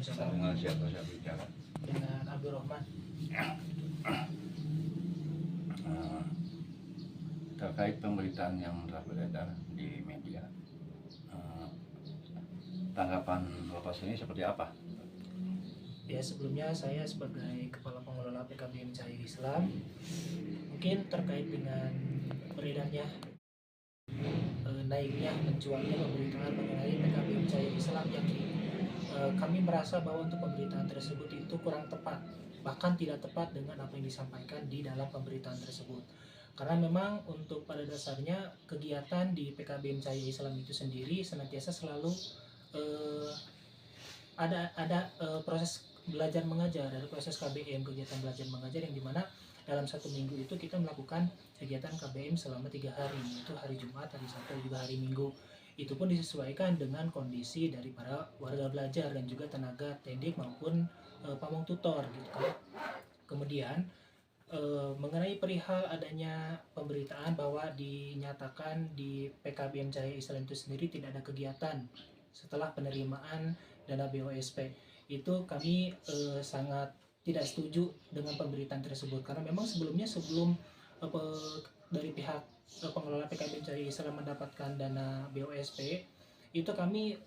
Dengan siapa saya bicara? Dengan Abdul Rahman. Terkait pemberitaan yang telah beredar di media, tanggapan Bapak ini seperti apa? Ya, sebelumnya saya sebagai Kepala Pengelola PKBM Cahaya Islam, mungkin terkait dengan beredarnya naiknya mencuatnya pemberitaan mengenai PKBM Cahaya Islam, yang kami merasa bahwa untuk pemberitaan tersebut itu kurang tepat, bahkan tidak tepat dengan apa yang disampaikan di dalam pemberitaan tersebut. Karena memang untuk pada dasarnya kegiatan di PKBM Cahaya Islam itu sendiri senantiasa selalu ada proses belajar mengajar, ada proses KBM, kegiatan belajar mengajar, yang dimana dalam satu minggu itu kita melakukan kegiatan KBM selama 3 hari, yaitu hari Jumat, hari Sabtu, juga hari Minggu. Itu pun disesuaikan dengan kondisi dari para warga belajar dan juga tenaga pendidik maupun pamong tutor gitu kan. Kemudian mengenai perihal adanya pemberitaan bahwa dinyatakan di PKBM Cahaya Islam itu sendiri tidak ada kegiatan setelah penerimaan dana BOSP, itu kami sangat tidak setuju dengan pemberitaan tersebut, karena memang sebelum dari pihak pengelola PKBM Cahaya Islam mendapatkan dana BOSP, itu kami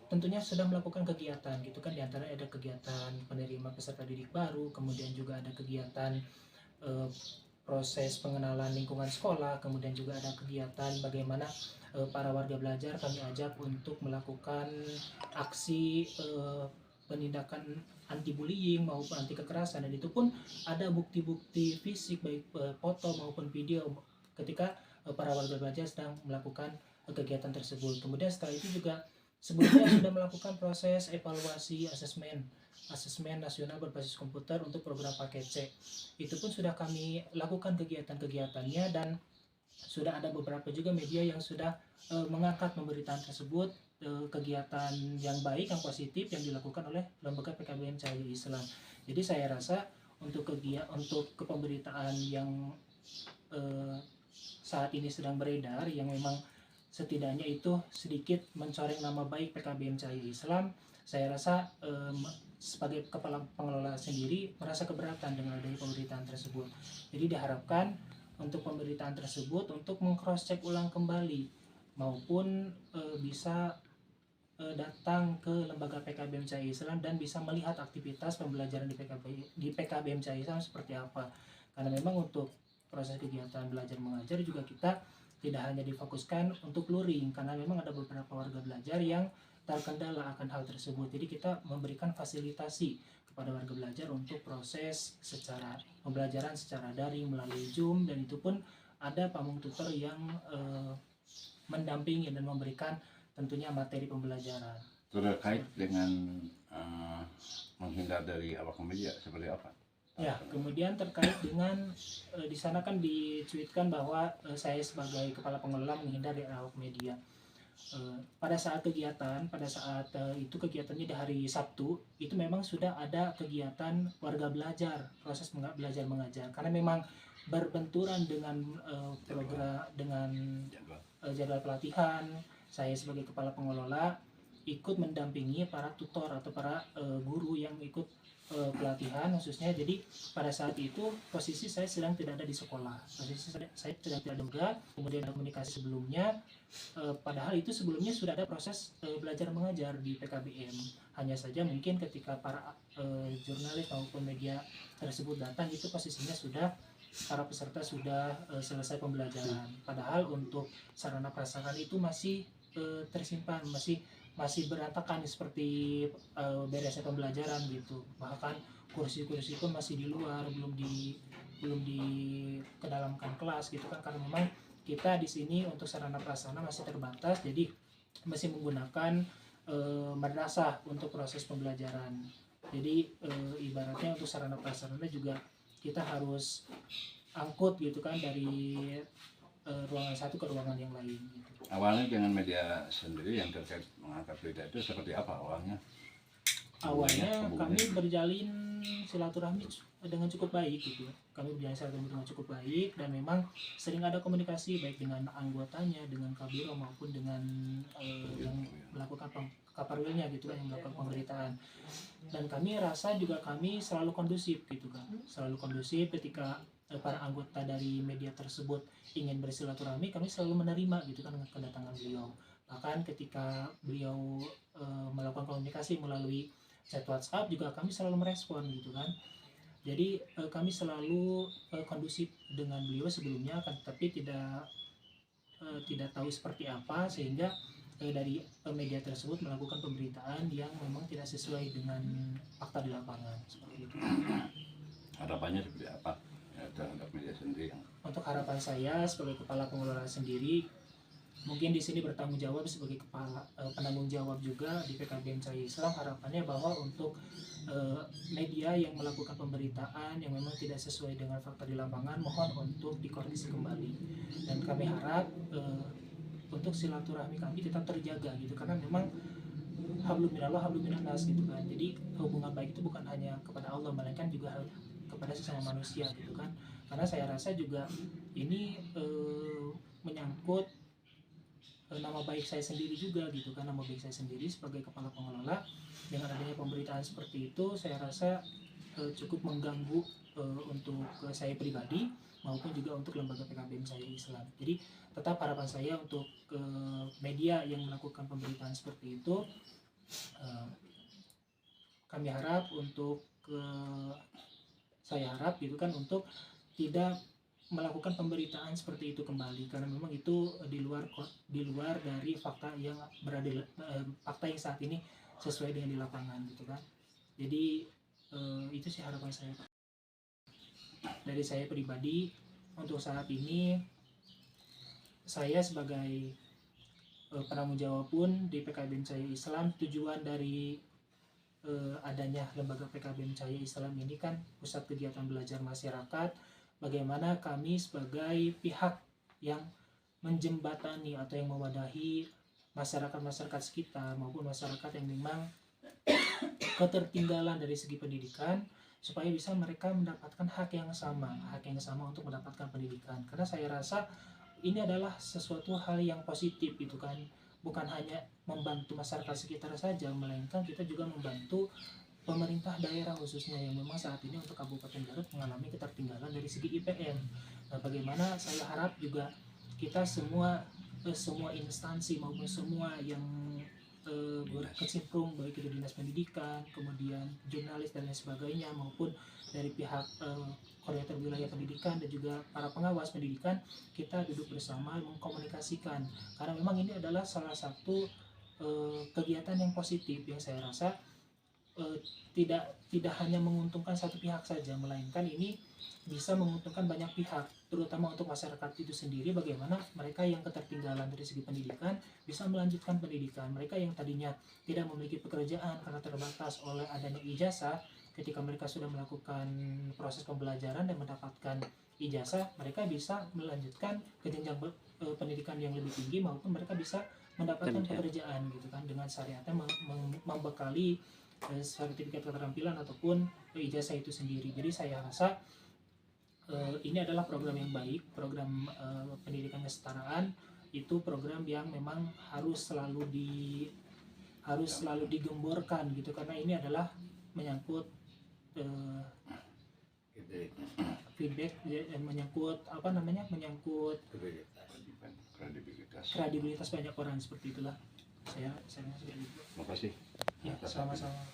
tentunya sudah melakukan kegiatan gitu kan, diantaranya ada kegiatan penerima peserta didik baru, kemudian juga ada kegiatan proses pengenalan lingkungan sekolah, kemudian juga ada kegiatan bagaimana para warga belajar kami ajak untuk melakukan aksi penindakan anti bullying maupun anti kekerasan, dan itu pun ada bukti-bukti fisik baik foto maupun video ketika para warga belajar sedang melakukan kegiatan tersebut. Kemudian setelah itu juga sebelumnya sudah melakukan proses evaluasi asesmen nasional berbasis komputer untuk program paket C. Itu pun sudah kami lakukan kegiatan-kegiatannya, dan sudah ada beberapa juga media yang sudah mengangkat pemberitaan tersebut, kegiatan yang baik, yang positif yang dilakukan oleh lembaga PKBM Cahaya Islam. Jadi saya rasa untuk kepemberitaan yang saat ini sedang beredar, yang memang setidaknya itu sedikit mencoreng nama baik PKBM Cahaya Islam, saya rasa sebagai kepala pengelola sendiri merasa keberatan dengan adanya pemberitaan tersebut. Jadi diharapkan untuk pemberitaan tersebut untuk meng-cross check ulang kembali, maupun bisa datang ke lembaga PKBM Cahaya Islam dan bisa melihat aktivitas pembelajaran di PKBM Cahaya Islam seperti apa. Karena memang untuk proses kegiatan belajar mengajar juga kita tidak hanya difokuskan untuk luring, karena memang ada beberapa warga belajar yang terkendala akan hal tersebut. Jadi kita memberikan fasilitasi kepada warga belajar untuk proses secara pembelajaran secara daring melalui Zoom, dan itu pun ada pamong tutor yang mendampingi dan memberikan tentunya materi pembelajaran. Terkait dengan menghindar dari awak media seperti apa? Ya, kemudian terkait dengan di sana kan dicuitkan bahwa saya sebagai kepala pengelola menghindar dari awak media. Pada saat itu kegiatannya di hari Sabtu, itu memang sudah ada kegiatan warga belajar, proses belajar mengajar, karena memang berbenturan dengan jadwal pelatihan. Saya sebagai kepala pengelola ikut mendampingi para tutor atau para guru yang ikut pelatihan khususnya. Jadi pada saat itu posisi saya sedang tidak ada di sekolah, posisi saya sedang tidak ada. Kemudian komunikasi sebelumnya, padahal itu sebelumnya sudah ada proses belajar mengajar di PKBM, hanya saja mungkin ketika para jurnalis maupun media tersebut datang, itu posisinya sudah para peserta sudah selesai pembelajaran, padahal untuk sarana prasarana itu masih tersimpan, masih berantakan seperti beresnya pembelajaran gitu. Bahkan kursi-kursi pun masih di luar, belum di kedalamkan kelas gitu kan, karena memang kita di sini untuk sarana prasarana masih terbatas, jadi masih menggunakan madrasah untuk proses pembelajaran. Jadi ibaratnya untuk sarana prasarana juga kita harus angkut gitu kan, dari ruangan satu ke ruangan yang lain gitu. Awalnya dengan media sendiri yang terkait mengangkat berita itu seperti apa awalnya? Awalnya kami berjalin silaturahmi dengan cukup baik gitu. Kami berjalin silaturahmi dengan cukup baik, dan memang sering ada komunikasi baik dengan anggotanya, dengan kabiro maupun dengan yang melakukan kaparwilnya gitu kan yang melakukan pemberitaan. Dan kami rasa juga kami selalu kondusif gitu kan, selalu kondusif ketika para anggota dari media tersebut ingin bersilaturahmi, kami selalu menerima gitu kan dengan kedatangan beliau. Bahkan ketika beliau melakukan komunikasi melalui chat WhatsApp juga kami selalu merespon gitu kan. Jadi kami selalu kondusif dengan beliau sebelumnya kan, tapi tidak tahu seperti apa sehingga dari media tersebut melakukan pemberitaan yang memang tidak sesuai dengan fakta di lapangan seperti itu. Harapannya seperti apa ya, terhadap media sendiri? Untuk harapan saya sebagai kepala pengelola sendiri, mungkin di sini bertanggung jawab sebagai kepala penanggung jawab juga di PKBM Cahaya Islam, harapannya bahwa untuk media yang melakukan pemberitaan yang memang tidak sesuai dengan fakta di lapangan, mohon untuk dikoreksi kembali. Dan kami harap untuk silaturahmi kami tetap terjaga gitu, karena memang hablum minallah hablum minannas gitu kan. Jadi hubungan baik itu bukan hanya kepada Allah, melainkan juga kepada sesama manusia gitu kan. Karena saya rasa juga ini menyangkut nama baik saya sendiri juga gitu kan, nama baik saya sendiri sebagai kepala pengelola. Dengan adanya pemberitaan seperti itu, saya rasa cukup mengganggu untuk saya pribadi maupun juga untuk lembaga PKBM Cahaya Islam. Jadi tetap harapan saya untuk media yang melakukan pemberitaan seperti itu, kami harap untuk saya harap gitu kan untuk tidak melakukan pemberitaan seperti itu kembali, karena memang itu di luar dari fakta yang fakta yang saat ini sesuai dengan di lapangan gitu kan. Jadi itu sih harapan saya Pak. Dari saya pribadi untuk saat ini, saya sebagai penanggung jawab pun di PKBM Cahaya Islam, tujuan dari adanya lembaga PKBM Cahaya Islam ini kan pusat kegiatan belajar masyarakat, bagaimana kami sebagai pihak yang menjembatani atau yang mewadahi masyarakat-masyarakat sekitar maupun masyarakat yang memang ketertinggalan dari segi pendidikan, supaya bisa mereka mendapatkan hak yang sama untuk mendapatkan pendidikan. Karena saya rasa ini adalah sesuatu hal yang positif gitu kan, bukan hanya membantu masyarakat sekitar saja, melainkan kita juga membantu pemerintah daerah khususnya yang memang saat ini untuk Kabupaten Garut mengalami ketertinggalan dari segi IPM. Nah, bagaimana saya harap juga kita semua instansi maupun semua yang berkecimpung, baik itu dinas pendidikan, kemudian jurnalis dan lain sebagainya, maupun dari pihak koordinator wilayah pendidikan dan juga para pengawas pendidikan, kita duduk bersama mengkomunikasikan, karena memang ini adalah salah satu kegiatan yang positif yang saya rasa tidak hanya menguntungkan satu pihak saja, melainkan ini bisa menguntungkan banyak pihak, terutama untuk masyarakat itu sendiri. Bagaimana mereka yang ketertinggalan dari segi pendidikan bisa melanjutkan pendidikan, mereka yang tadinya tidak memiliki pekerjaan karena terbatas oleh adanya ijazah, ketika mereka sudah melakukan proses pembelajaran dan mendapatkan ijazah, mereka bisa melanjutkan ke jenjang pendidikan yang lebih tinggi, maupun mereka bisa mendapatkan pekerjaan gitu kan, dengan syariatnya membekali sertifikat keterampilan ataupun ijazah itu sendiri. Jadi saya rasa ini adalah program yang baik, program pendidikan kesetaraan itu program yang memang harus selalu digemborkan gitu, karena ini adalah menyangkut feedback, menyangkut kredibilitas banyak orang, seperti itulah. Saya seperti itu. Terima kasih. Ya, sama-sama.